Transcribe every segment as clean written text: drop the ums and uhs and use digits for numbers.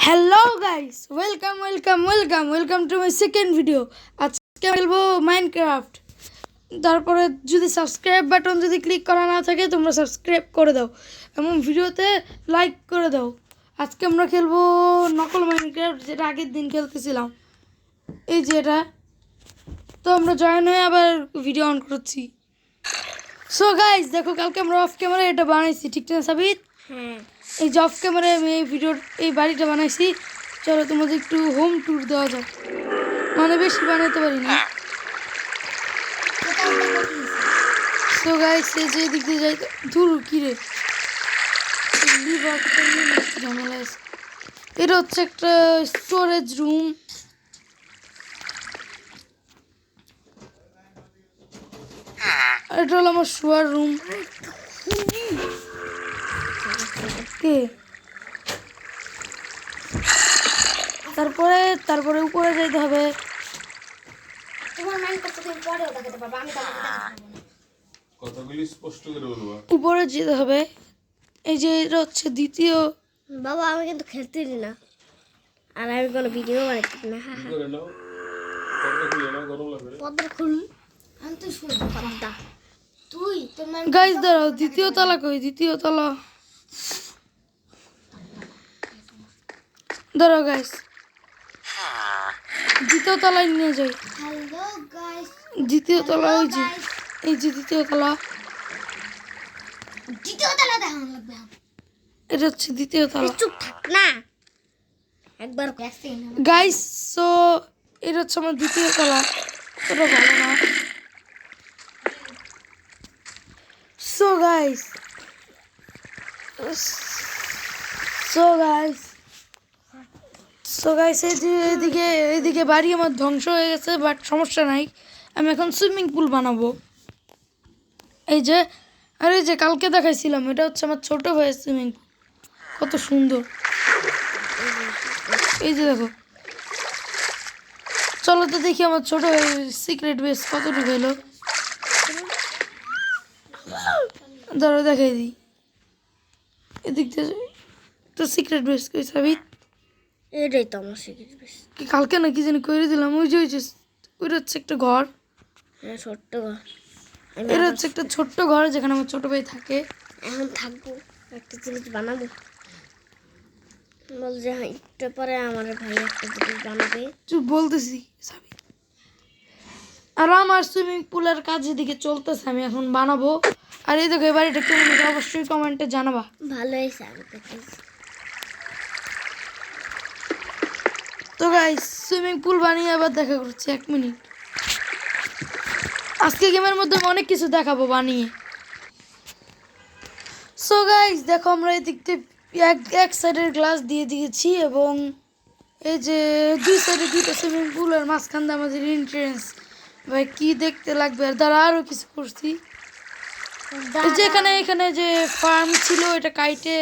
Hello guys, welcome to my second video. আজকে খেলবো Minecraft. তারপরে যদি সাবস্ক্রাইব বাটন যদি ক্লিক করা না থাকে তোমরা সাবস্ক্রাইব করে দাও এবং ভিডিওতে লাইক করে দাও। আজকে আমরা খেলবো নকল মাইনক্রাফট, যেটা আগের দিন খেলতেছিলাম। এই যে এটা, তো আমরা জয়েন হয়ে আবার ভিডিও অন করছি। সো গাইস দেখো, কালকে আমরা অফ ক্যামেরা এটা বানাইছি, ঠিক না সাবিত? হ্যাঁ, এই যে অফ ক্যামেরায় আমি এই ভিডিওর এই বাড়িটা বানাইছি। চলো তোমাদের একটু হোম ট্যুর দেওয়া যাক, মানে বেশি বানাইতে পারি না। সো গাইস এই যে এদিক দিয়ে যাই, দূর কিরে ঝামেলা আছে। এটা হচ্ছে একটা স্টোরেজ রুম। এটা হলো আমার শোয়ার রুম। কে তারপরে উপরে যাইতে হবে। কথাগুলি স্পষ্ট করে বলবা। উপরে যেতে হবে। এই যে এটা হচ্ছে দ্বিতীয়। বাবা আমি কিন্তু খেলতে দিই না, আর আমি কোনো ভিডিও বানাইতে না। কি করে নাও, পর্দা খুলে নাও, গরম লাগবে। পদ্মা খুলুন, আমি তো শুনি পদ্মা। তুই তোমার গাইস দাঁড়াও, দ্বিতীয় তলা কই? দ্বিতীয় তলা দাঁড়াও গাইস, দ্বিতীয় তলায় নিয়ে যাই। হ্যালো গাইস, দ্বিতীয় তলা ওই যে, এই যে দ্বিতীয় তলা। দ্বিতীয় তলা দেখানো লাগবে। এটা হচ্ছে দ্বিতীয় তলা। চুপ থাক না, একবার গাইস সো এটা হচ্ছে আমার দ্বিতীয় তলা। এটা ভালো না। সো গাইস এই যে এদিকে বাড়ি আমার ধ্বংস হয়ে গেছে, বাট সমস্যা নাই, আমি এখন সুইমিং পুল বানাবো। এই যে, আর এই যে কালকে দেখাইছিলাম, এটা হচ্ছে আমার ছোট ভাইয়ের সুইমিং পুল। কত সুন্দর, এই যে দেখো। চলো তো দেখি আমার ছোট ভাইয়ের সিক্রেট বেস কতটুকু এলো। ধরো দেখাই দিই, এদিক দিয়ে তো সিক্রেট বেস কই সাবিত? এটাই তো আমার সিক্রেট বেস। কি কালকে না কি জানি করে দিলাম। ওই যে ওইটা হচ্ছে একটা ঘর। হ্যাঁ, ছোট্ট ঘর। এটা হচ্ছে একটা ছোট্ট ঘর যেখানে আমার ছোট ভাই থাকে। এখন থাকবো, একটা জিনিস বানাবো। বল যে হ্যাঁ, একটু পরে আমার ভাই একটা জিনিস বানাবে। চুপ বলতেছি সাবিত। আর আমার সুইমিং পুলের কাজ এদিকে চলতেছে, আমি এখন বানাবো। আর এই দেখো, এই বাড়িটা কেমন হয়েছে অবশ্যই কমেন্টে জানাবা। ভালো হয়েছে, আমি দেখেছি। তো গাইস সুইমিং পুল বানিয়ে আবার দেখা করছি, 1 মিনিট। আজকে গেমের মধ্যে আমি অনেক কিছু দেখাবো বানিয়ে। সো গাইস দেখো, আমরা এদিক দিয়ে এক সাইডের গ্লাস দিয়ে দিয়েছি এবং এই যে দুই সাইডে দুইটা সুইমিং পুল, আর মাঝখান দিয়ে আমাদের এন্ট্রেন্স। ভাই কি দেখতে লাগবে। আর দ্বারা আরও কিছু করছি। এই যে এখানে যে ফার্ম ছিল, এটা কাইটে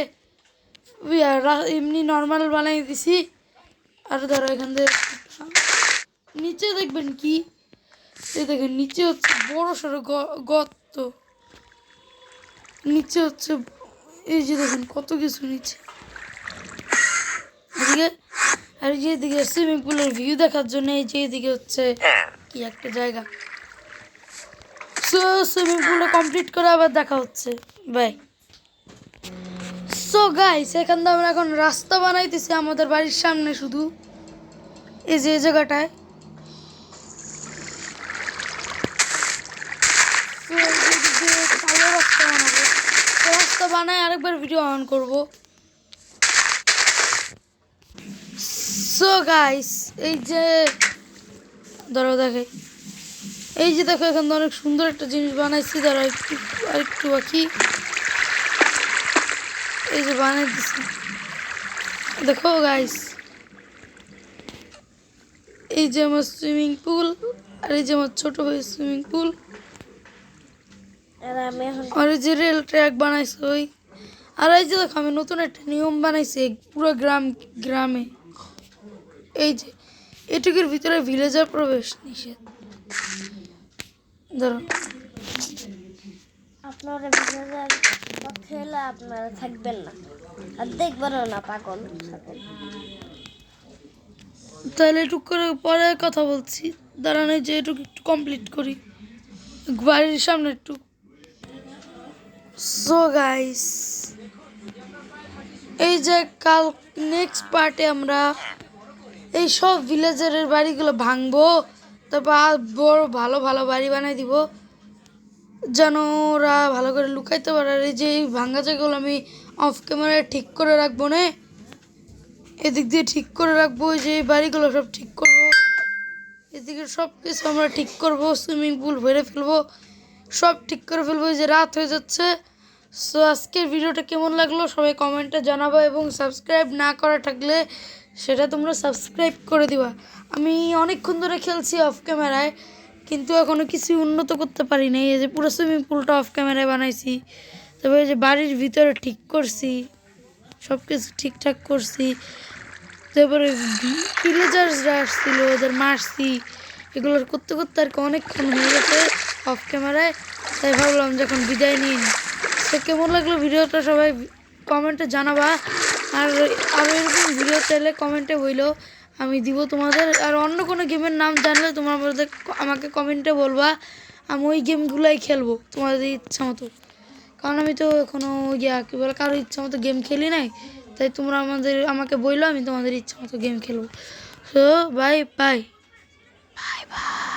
এমনি নর্মাল বানিয়ে দিছি। আর ধরো এখান থেকে নিচে দেখবেন কি, এই দেখেন নিচে হচ্ছে বড় সড়ো গর্ত। নিচে হচ্ছে এই যে দেখেন কত কিছু নিচে এদিকে। আর এই যে এদিকে সুইমিং পুলের ভিউ দেখার জন্য এই যে এদিকে হচ্ছে কি একটা জায়গা। সো সুইমিং পুলটা কমপ্লিট করে আবার দেখা হচ্ছে, বাই। সো গাইস এখান থেকে আমরা এখন রাস্তা বানাইতেছি আমাদের বাড়ির সামনে, শুধু এই যে জায়গাটায়। রাস্তা বানায় আরেকবার ভিডিও অন করব। সো গাইস এই যে ধরো দেখে, এই যে দেখো এখান থেকে অনেক সুন্দর একটা জিনিস বানাইছি। ধরো আরেকটু বাকি, এই যে বানাই দিছি দেখো গাইস। এই যে আমার সুইমিং পুল, আর এই যে আমার ছোট ভাই সুইমিং পুল, আর আমি এখন আর এই যে রেল ট্র্যাক বানাইছে ওই। আর এই যে দেখো আমি নতুন একটা নিয়ম বানাইছি পুরো গ্রামে। এই যে এটুকুর ভিতরে ভিলেজার প্রবেশ নিষেধ। ধরো আপনারা ভিডিওর পক্ষে হলে আপনারা থাকবেন না, আর দেখবেনও না, পাগল থাকবেন। তাহলে একটু করে পরে কথা বলছি, দাঁড়ানো যে একটু একটু কমপ্লিট করি বাড়ির সামনে একটু। সো গাইস, এই যে কাল নেক্সট পার্টে আমরা এই সব ভিলেজারের বাড়িগুলো ভাঙবো, তারপর আর বড় ভালো ভালো বাড়ি বানাই দিব, যেন ওরা ভালো করে লুকাইতে পারে। আর এই যে এই ভাঙা জায়গাগুলো আমি অফ ক্যামেরায় ঠিক করে রাখবো না, এদিক দিয়ে ঠিক করে রাখবো, এই যে এই বাড়িগুলো সব ঠিক করবো, এদিকে সব কিছু আমরা ঠিক করবো, সুইমিং পুল ভরে ফেলবো, সব ঠিক করে ফেলবো। এই যে রাত হয়ে যাচ্ছে। সো আজকের ভিডিওটা কেমন লাগলো সবাই কমেন্টে জানাবো, এবং সাবস্ক্রাইব না করা থাকলে সেটা তোমরা সাবস্ক্রাইব করে দিবা। আমি অনেকক্ষণ ধরে খেলছি অফ ক্যামেরায়, কিন্তু এখনও কিছু উন্নত করতে পারি নাই। এই যে পুরো সুইমিং পুলটা অফ ক্যামেরায় বানাইছি, তবে এই যে বাড়ির ভিতরে ঠিক করছি, সব কিছু ঠিকঠাক করছি। তারপরে ভিলেজার্সরা আসছিল, ওদের মারছি, এগুলো করতে করতে আর কি অনেকক্ষণ হয়ে গেছে অফ ক্যামেরায়, তাই ভাবলাম যখন বিদায় নিই। তো কেমন লাগলো ভিডিওটা সবাই কমেন্টে জানাবা, আর আরও এরকম ভিডিও চাইলে কমেন্টে বললেও আমি দিব তোমাদের। আর অন্য কোনো গেমের নাম জানলে তোমরা আমাকে কমেন্টে বলবা, আমি ওই গেমগুলোই খেলবো তোমাদের ইচ্ছা মতো, কারণ আমি তো এখনও কী বলে কারো ইচ্ছা মতো গেম খেলি নাই, তাই তোমরা আমাকে বললো, আমি তোমাদের ইচ্ছা মতো গেম খেলবো। So bye bye bye bye.